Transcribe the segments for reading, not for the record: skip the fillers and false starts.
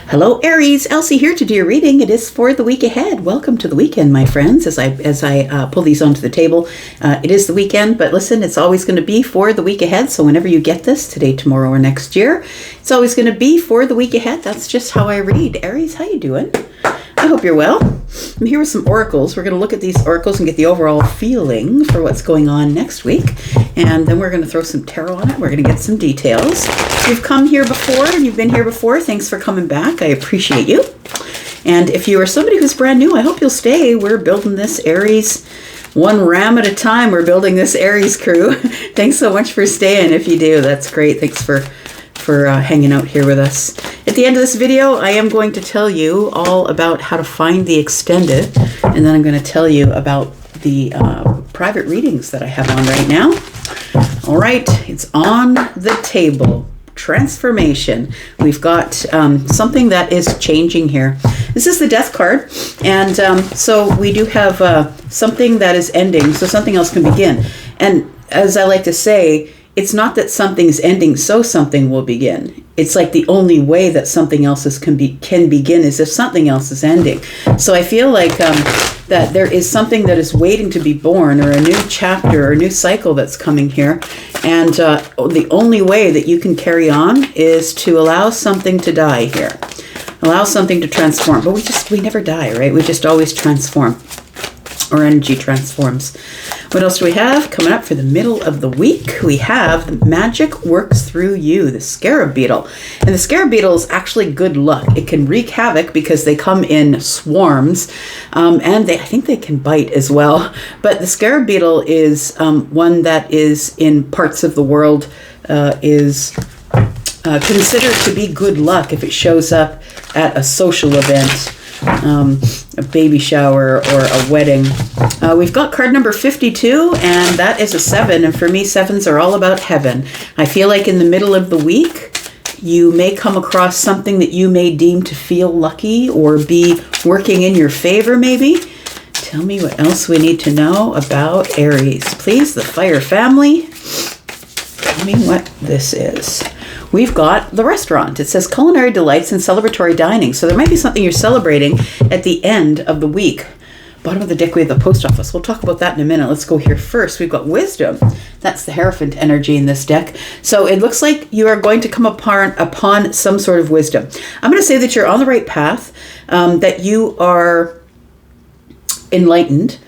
Hello Aries, Elsie here to do your reading. It is for the week ahead. Welcome to the weekend, my friends. As I pull these onto the table, it is the weekend, but listen, it's always going to be for the week ahead. So whenever you get this, today, tomorrow, or next year, it's always going to be for the week ahead. That's just how I read. Aries, how you doing? I hope you're well. I'm here with some oracles. We're going to look at these oracles and get the overall feeling for what's going on next week. And then we're going to throw some tarot on it. We're going to get some details. If you've come here before and you've been here before, thanks for coming back. I appreciate you. And if you are somebody who's brand new, I hope you'll stay. We're building this Aries one ram at a time. We're building this Aries crew. Thanks so much for staying. If you do, that's great. Thanks for hanging out here with us. At the end of this video, I am going to tell you all about how to find the extended, and then I'm going to tell you about the private readings that I have on right now. All right, it's on the table. Transformation. We've got something that is changing here. This is the Death card, and so we do have something that is ending, so something else can begin. And as I like to say, it's not that something's ending so something will begin. It's like the only way that something else can begin is if something else is ending. So I feel like that there is something that is waiting to be born, or a new chapter or a new cycle that's coming here. And the only way that you can carry on is to allow something to die here. Allow something to transform. But we never die, right? We just always transform. Our energy transforms. What else do we have coming up for the middle of the week? We have the magic works through you, the scarab beetle. And the scarab beetle is actually good luck. It can wreak havoc because they come in swarms, and I think they can bite as well. But the scarab beetle is one that is in parts of the world is considered to be good luck if it shows up at a social event. A baby shower or a wedding. We've got card number 52, and that is a 7. And for me, 7s are all about heaven. I feel like in the middle of the week, you may come across something that you may deem to feel lucky or be working in your favor, maybe. Tell me what else we need to know about Aries. Please, the fire family. Tell me what this is. We've got the restaurant. It says culinary delights and celebratory dining. So there might be something you're celebrating at the end of the week. Bottom of the deck, we have the post office. We'll talk about that in a minute. Let's go here first. We've got wisdom. That's the Hierophant energy in this deck. So it looks like you are going to come upon some sort of wisdom. I'm going to say that you're on the right path, that you are enlightened.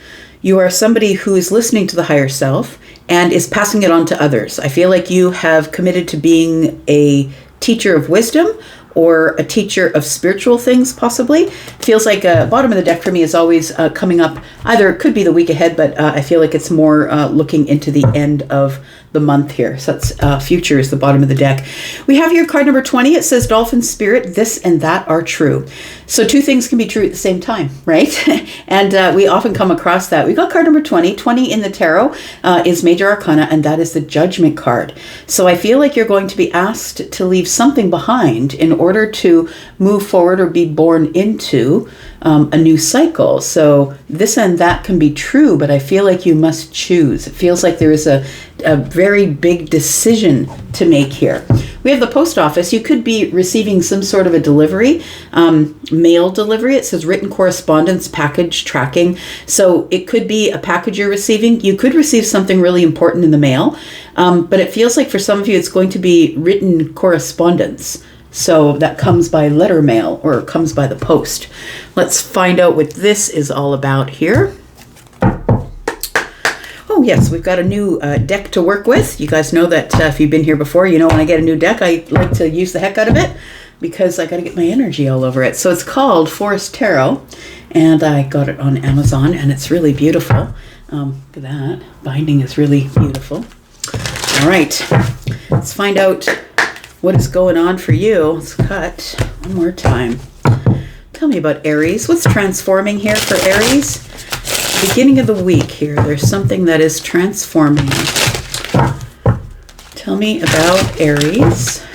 You are somebody who is listening to the higher self and is passing it on to others. I feel like you have committed to being a teacher of wisdom or a teacher of spiritual things, possibly. Feels like bottom of the deck for me is always coming up. Either it could be the week ahead, but I feel like it's more looking into the end of the month here. So that's future is the bottom of the deck. We have here card number 20. It says dolphin spirit, this and that are true. So two things can be true at the same time, right? And we often come across that. We got card number 20. 20 in the tarot is major arcana, and that is the judgment card. So I feel like you're going to be asked to leave something behind in order to move forward or be born into a new cycle. So this and that can be true, but I feel like you must choose. It feels like there is a very big decision to make here. We have the post office. You could be receiving some sort of a delivery, mail delivery. It says written correspondence, package tracking. So it could be a package you're receiving. You could receive something really important in the mail, but it feels like for some of you it's going to be written correspondence. So that comes by letter mail or comes by the post. Let's find out what this is all about here. Oh yes, we've got a new deck to work with. You guys know that if you've been here before, you know when I get a new deck, I like to use the heck out of it because I got to get my energy all over it. So it's called Forest Tarot, and I got it on Amazon, and it's really beautiful. Look at that. Binding is really beautiful. All right, let's find out what is going on for you. Let's cut one more time. Tell me about Aries. What's transforming here for Aries? Beginning of the week here, there's something that is transforming. Tell me about Aries.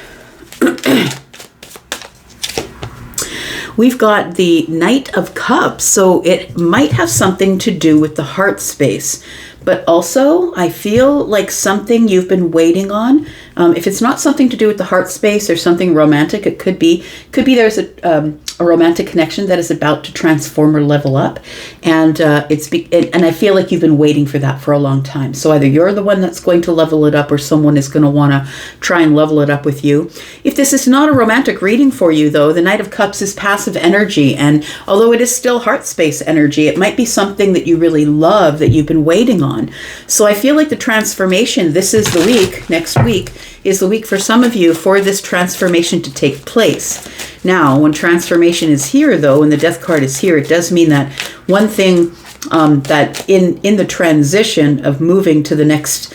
We've got the Knight of Cups, so it might have something to do with the heart space. But also, I feel like something you've been waiting on If it's not something to do with the heart space or something romantic, it could be there's a romantic connection that is about to transform or level up, and and I feel like you've been waiting for that for a long time. So either you're the one that's going to level it up, or someone is going to want to try and level it up with you. If this is not a romantic reading for you, though, the Knight of Cups is passive energy, and although it is still heart space energy, it might be something that you really love that you've been waiting on. So I feel like the transformation, this is the week, next week, is the week for some of you for this transformation to take place. Now, when transformation is here, though, when the Death card is here, it does mean that one thing that in the transition of moving to the next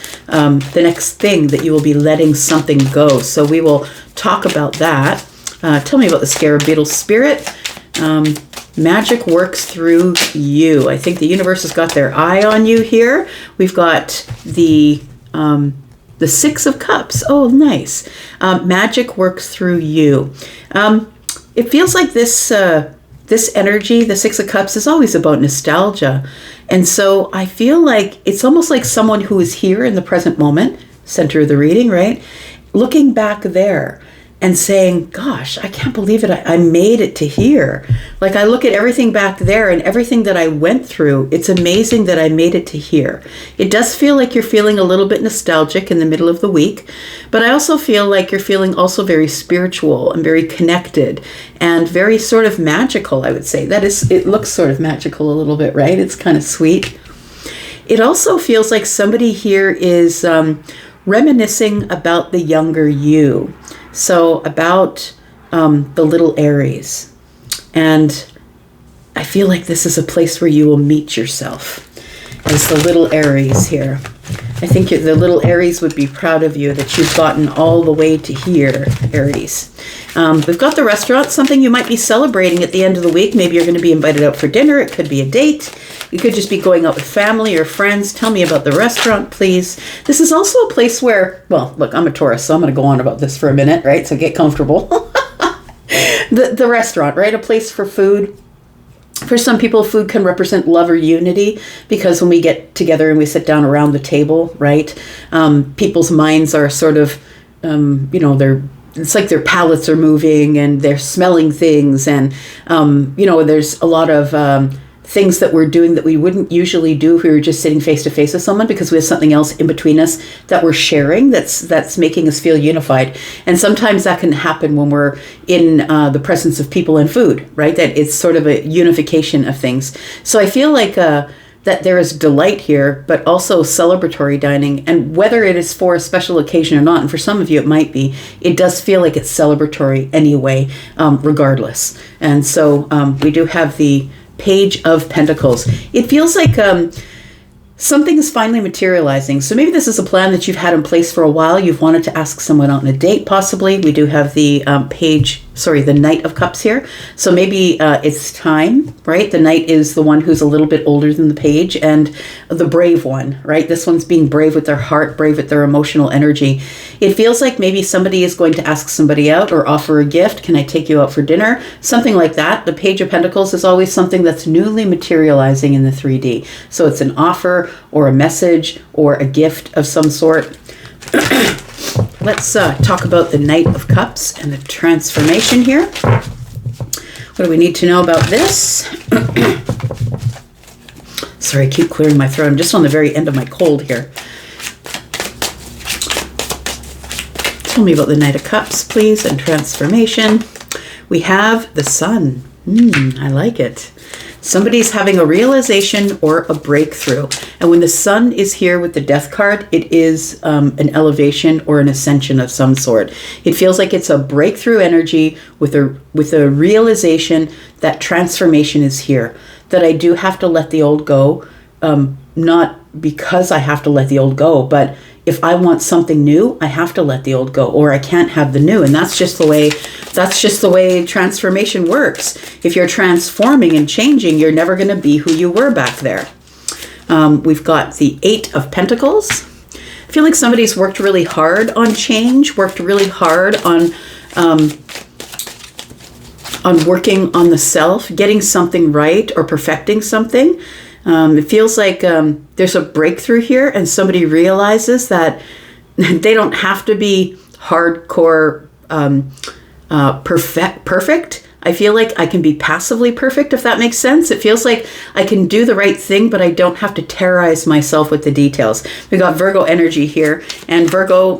thing, that you will be letting something go. So we will talk about that. Tell me about the Scarab Beetle spirit. Magic works through you. I think the universe has got their eye on you here. We've got the Six of Cups. Oh, nice. Magic works through you. It feels like this energy, the Six of Cups, is always about nostalgia. And so I feel like it's almost like someone who is here in the present moment, center of the reading, right? Looking back there and saying, gosh, I can't believe it. I made it to here. Like, I look at everything back there and everything that I went through. It's amazing that I made it to here. It does feel like you're feeling a little bit nostalgic in the middle of the week, but I also feel like you're feeling also very spiritual and very connected and very sort of magical, I would say. It looks sort of magical a little bit, right? It's kind of sweet. It also feels like somebody here is reminiscing about the younger you. So about the little Aries. And I feel like this is a place where you will meet yourself as the little Aries here. I think the little Aries would be proud of you that you've gotten all the way to here, Aries. We've got the restaurant, something you might be celebrating at the end of the week. Maybe you're going to be invited out for dinner. It could be a date. You could just be going out with family or friends. Tell me about the restaurant, please. This is also a place where, well, look, I'm a Taurus, so I'm going to go on about this for a minute, right? So get comfortable. The restaurant, right? A place for food. For some people, food can represent love or unity, because when we get together and we sit down around the table, right, people's minds are sort of, it's like their palates are moving and they're smelling things. And, there's a lot of things that we're doing that we wouldn't usually do if we were just sitting face to face with someone, because we have something else in between us that we're sharing that's making us feel unified. And sometimes that can happen when we're in the presence of people and food, right? That it's sort of a unification of things. So I feel like that there is delight here, but also celebratory dining. And whether it is for a special occasion or not, and for some of you it might be, it does feel like it's celebratory anyway, regardless. And so we do have the Page of Pentacles. It feels like something is finally materializing. So maybe this is a plan that you've had in place for a while. You've wanted to ask someone out on a date, possibly. We do have the the Knight of Cups here. So maybe it's time, right? The Knight is the one who's a little bit older than the Page, and the brave one, right? This one's being brave with their heart, brave with their emotional energy. It feels like maybe somebody is going to ask somebody out or offer a gift. Can I take you out for dinner? Something like that. The Page of Pentacles is always something that's newly materializing in the 3D. So it's an offer or a message or a gift of some sort. Let's talk about the Knight of Cups and the transformation here. What do we need to know about this? Sorry, I keep clearing my throat. I'm just on the very end of my cold here. Tell me about the Knight of Cups, please, and transformation. We have the Sun. I like it. Somebody's having a realization or a breakthrough. And when the Sun is here with the Death card, it is an elevation or an ascension of some sort. It feels like it's a breakthrough energy with a realization that transformation is here, that I do have to let the old go, not because I have to let the old go, but if I want something new, I have to let the old go, or I can't have the new. And that's just the way transformation works. If you're transforming and changing, you're never going to be who you were back there. We've got the Eight of Pentacles. I feel like somebody's worked really hard on change, worked really hard on working on the self, getting something right or perfecting something. It feels like there's a breakthrough here, and somebody realizes that they don't have to be hardcore perfect. I feel like I can be passively perfect, if that makes sense. It feels like I can do the right thing, but I don't have to terrorize myself with the details. We got Virgo energy here, and Virgo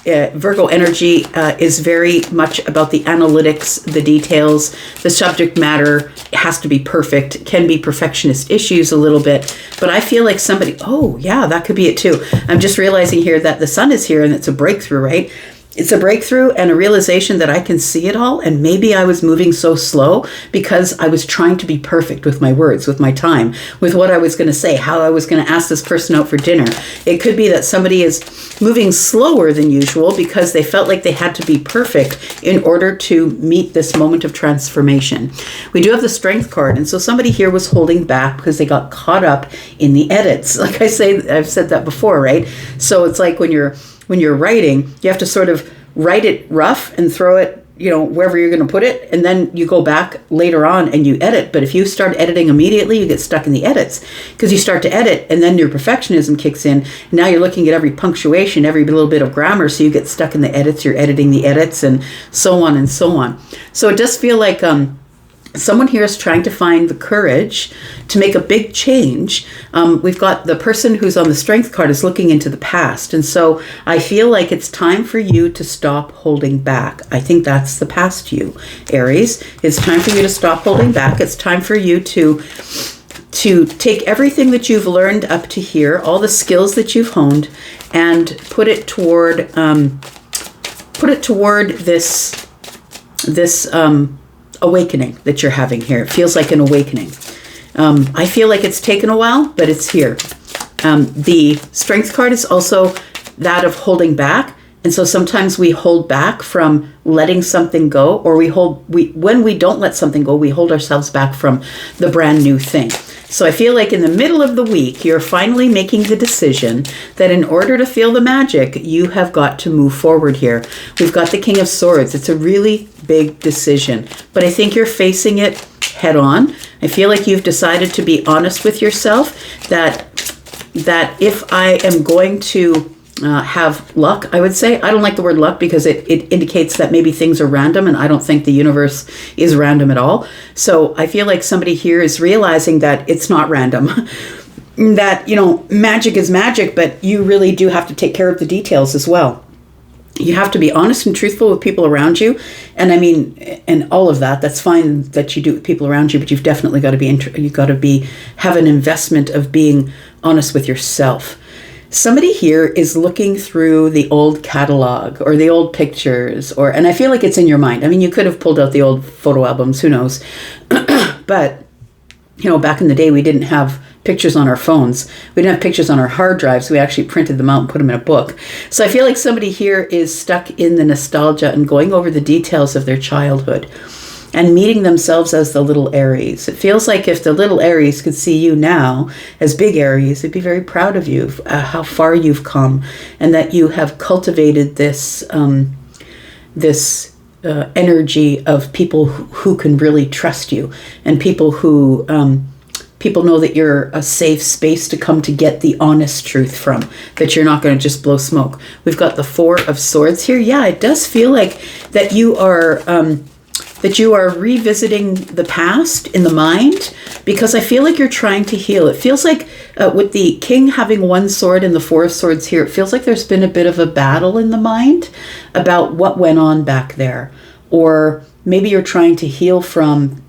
energy is very much about the analytics, the details, the subject matter. It has to be perfect. It can be perfectionist issues a little bit, but I feel like somebody, oh yeah, that could be it too. I'm just realizing here that the sun is here and it's a breakthrough, right? It's a breakthrough and a realization that I can see it all. And maybe I was moving so slow because I was trying to be perfect with my words, with my time, with what I was going to say, how I was going to ask this person out for dinner. It could be that somebody is moving slower than usual because they felt like they had to be perfect in order to meet this moment of transformation. We do have the Strength card. And so somebody here was holding back because they got caught up in the edits. Like I say, I've said that before, right? So it's like when you're writing, you have to sort of write it rough and throw it, wherever you're going to put it. And then you go back later on and you edit. But if you start editing immediately, you get stuck in the edits because you start to edit and then your perfectionism kicks in. Now you're looking at every punctuation, every little bit of grammar. So you get stuck in the edits, you're editing the edits and so on and so on. So it does feel like, someone here is trying to find the courage to make a big change. We've got the person who's on the Strength card is looking into the past. And so I feel like it's time for you to stop holding back. I think that's the past you, Aries. It's time for you to stop holding back. It's time for you to take everything that you've learned up to here, all the skills that you've honed, and put it toward this awakening that you're having here. It feels like an awakening. I feel like it's taken a while, but it's here. The Strength card is also that of holding back. And so sometimes we hold back from letting something go, or when we don't let something go, we hold ourselves back from the brand new thing. So I feel like in the middle of the week, you're finally making the decision that in order to feel the magic, you have got to move forward here. We've got the King of Swords. It's a really big decision, but I think you're facing it head on. I feel like you've decided to be honest with yourself that if I am going to have luck, I would say. I don't like the word luck because it indicates that maybe things are random, and I don't think the universe is random at all. So I feel like somebody here is realizing that it's not random. That, magic is magic, but you really do have to take care of the details as well. You have to be honest and truthful with people around you. And I mean, and all of that, that's fine that you do with people around you, but you've definitely got to have an investment of being honest with yourself. Somebody here is looking through the old catalog or the old pictures, and I feel like it's in your mind. I mean, you could have pulled out the old photo albums, who knows? But, back in the day, we didn't have pictures on our phones. We didn't have pictures on our hard drives. We actually printed them out and put them in a book. So I feel like somebody here is stuck in the nostalgia and going over the details of their childhood and meeting themselves as the little Aries. It feels like if the little Aries could see you now as big Aries, they'd be very proud of you, how far you've come, and that you have cultivated this energy of people who can really trust you, and people who people know that you're a safe space to come to get the honest truth from, that you're not going to just blow smoke. We've got the Four of Swords here. Yeah, it does feel like that you are revisiting the past in the mind, because I feel like you're trying to heal. It feels like with the King having one sword and the Four of Swords here, it feels like there's been a bit of a battle in the mind about what went on back there. Or maybe you're trying to heal from,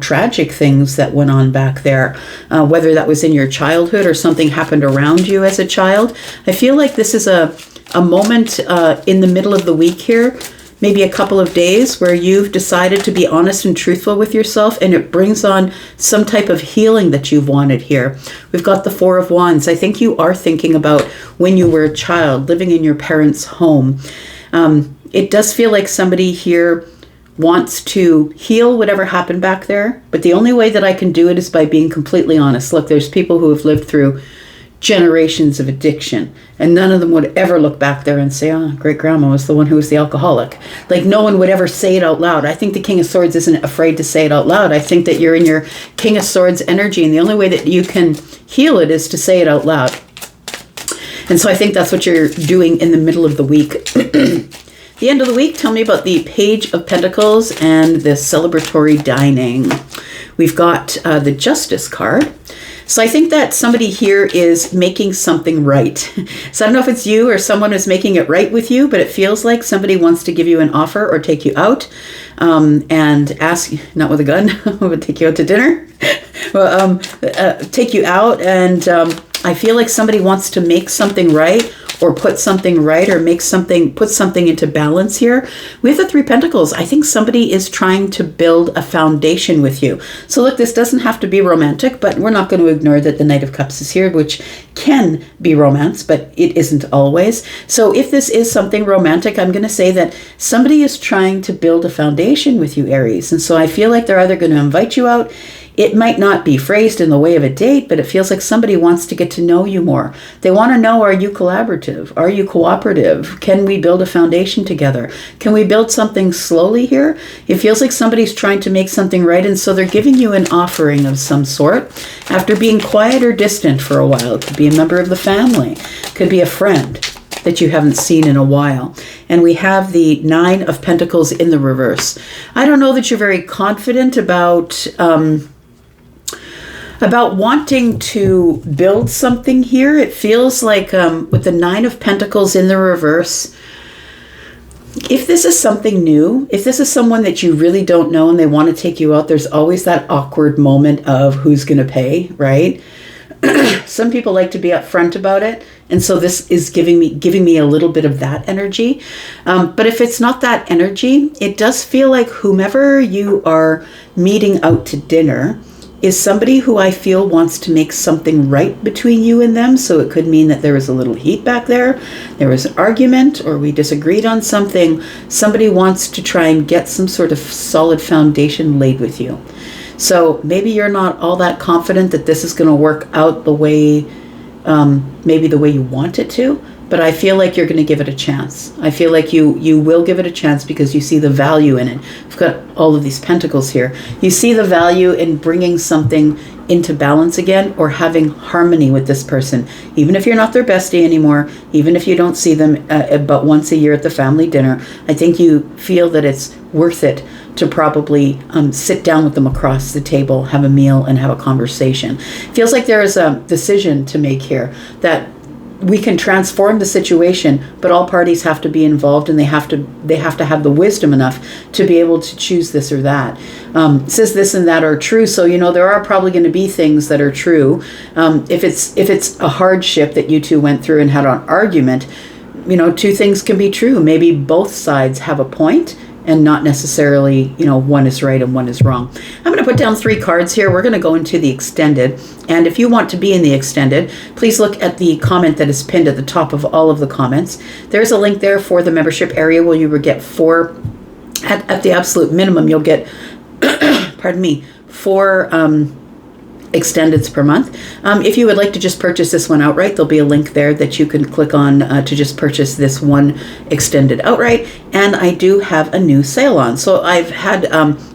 tragic things that went on back there, whether that was in your childhood or something happened around you as a child. I feel like this is a moment in the middle of the week here, maybe a couple of days, where you've decided to be honest and truthful with yourself, and it brings on some type of healing that you've wanted here. We've got the Four of Wands. I think you are thinking about when you were a child, living in your parents' home. It does feel like somebody here wants to heal whatever happened back there, but the only way that I can do it is by being completely honest. Look, there's people who have lived through generations of addiction, and none of them would ever look back there and say, great grandma was the one who was the alcoholic. Like, no one would ever say it out loud. I think the King of Swords isn't afraid to say it out loud. I think that you're in your King of Swords energy, and the only way that you can heal it is to say it out loud. And so I think that's what you're doing in the middle of the week. The end of the week, tell me about the Page of Pentacles and the celebratory dining. We've got the Justice card. So I think that somebody here is making something right. So I don't know if it's you or someone is making it right with you, but it feels like somebody wants to give you an offer or take you out and ask, not with a gun, but take you out to dinner. Well, take you out, and I feel like somebody wants to make something right, or put something right, or put something into balance here. We have the Three Pentacles. I think somebody is trying to build a foundation with you. So look, this doesn't have to be romantic, but we're not going to ignore that the Knight of Cups is here, which can be romance, but it isn't always. So if this is something romantic, I'm going to say that somebody is trying to build a foundation with you, Aries. And so I feel like they're either going to invite you out. It might not be phrased in the way of a date, but it feels like somebody wants to get to know you more. They want to know, are you collaborative? Are you cooperative? Can we build a foundation together? Can we build something slowly here? It feels like somebody's trying to make something right, and so they're giving you an offering of some sort after being quiet or distant for a while. It could be a member of the family. It could be a friend that you haven't seen in a while. And we have the Nine of Pentacles in the reverse. I don't know that you're very confident about wanting to build something here. It feels like with the Nine of Pentacles in the reverse, if this is something new, if this is someone that you really don't know and they want to take you out, there's always that awkward moment of who's going to pay, right? Some people like to be upfront about it. And so this is giving me a little bit of that energy. But if it's not that energy, it does feel like whomever you are meeting out to dinner is somebody who I feel wants to make something right between you and them. So it could mean that there was a little heat back there. There was an argument, or we disagreed on something. Somebody wants to try and get some sort of solid foundation laid with you. So maybe you're not all that confident that this is going to work out the way, maybe the way you want it to, but I feel like you're going to give it a chance. I feel like you will give it a chance because you see the value in it. I've got all of these pentacles here. You see the value in bringing something into balance again, or having harmony with this person. Even if you're not their bestie anymore, even if you don't see them but once a year at the family dinner, I think you feel that it's worth it to probably sit down with them across the table, have a meal, and have a conversation. Feels like there is a decision to make here, that we can transform the situation, but all parties have to be involved, and they have to have the wisdom enough to be able to choose this or that. It says this and that are true, so there are probably going to be things that are true. If it's a hardship that you two went through and had an argument, two things can be true. Maybe both sides have a point, and not necessarily, one is right and one is wrong. I'm going to put down 3 cards here. We're going to go into the extended. And if you want to be in the extended, please look at the comment that is pinned at the top of all of the comments. There's a link there for the membership area where you would get 4, at the absolute minimum, you'll get, pardon me, 4 extendeds per month. If you would like to just purchase this one outright, there'll be a link there that you can click on to just purchase this one extended outright. And I do have a new sale on. So I've had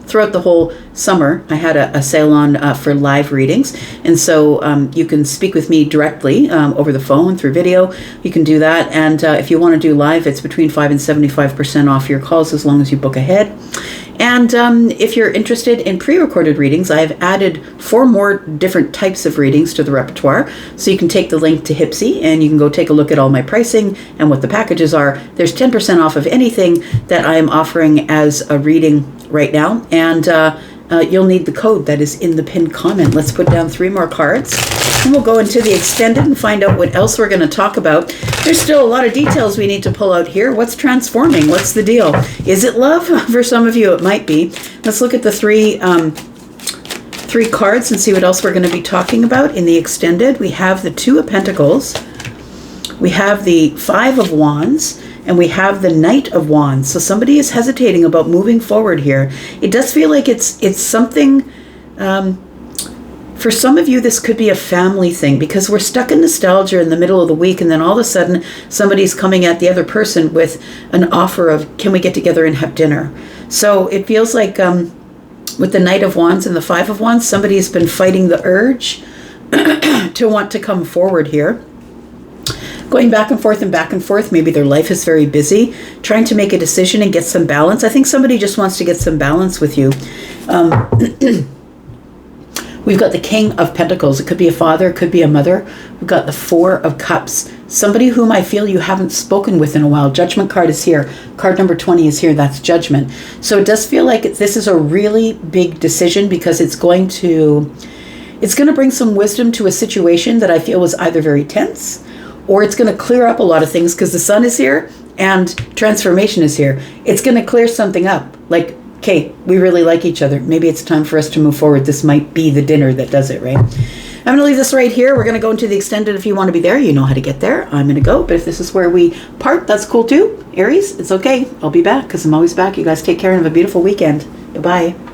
throughout the whole summer, I had a sale on for live readings. And so you can speak with me directly over the phone, through video. You can do that. And if you want to do live, it's between 5 and 75% off your calls as long as you book ahead. And if you're interested in pre-recorded readings, I've added 4 more different types of readings to the repertoire. So you can take the link to Hypsee and you can go take a look at all my pricing and what the packages are. There's 10% off of anything that I'm offering as a reading right now. And you'll need the code that is in the pinned comment. Let's put down 3 more cards. And we'll go into the extended and find out what else we're going to talk about. There's still a lot of details we need to pull out here. What's transforming? What's the deal? Is it love? For some of you, it might be. Let's look at the 3 cards and see what else we're going to be talking about in the extended. We have the 2 of Pentacles. We have the 5 of Wands. And we have the Knight of Wands. So somebody is hesitating about moving forward here. It does feel like it's something... for some of you, this could be a family thing, because we're stuck in nostalgia in the middle of the week, and then all of a sudden somebody's coming at the other person with an offer of, can we get together and have dinner? So it feels like with the Knight of Wands and the 5 of Wands, somebody's been fighting the urge to want to come forward here. going back and forth and back and forth. Maybe their life is very busy, trying to make a decision and get some balance. I think somebody just wants to get some balance with you. We've got the King of Pentacles. It could be a father, it could be a mother. We've got the Four of Cups. Somebody whom I feel you haven't spoken with in a while. Judgment card is here. Card number 20 is here. That's Judgment. So it does feel like this is a really big decision, because it's going to bring some wisdom to a situation that I feel was either very tense, or it's going to clear up a lot of things, because the Sun is here and transformation is here. It's going to clear something up. Like, okay, we really like each other. Maybe it's time for us to move forward. This might be the dinner that does it, right? I'm going to leave this right here. We're going to go into the extended. If you want to be there, you know how to get there. I'm going to go. But if this is where we part, that's cool too. Aries, it's okay. I'll be back, because I'm always back. You guys take care and have a beautiful weekend. Bye-bye.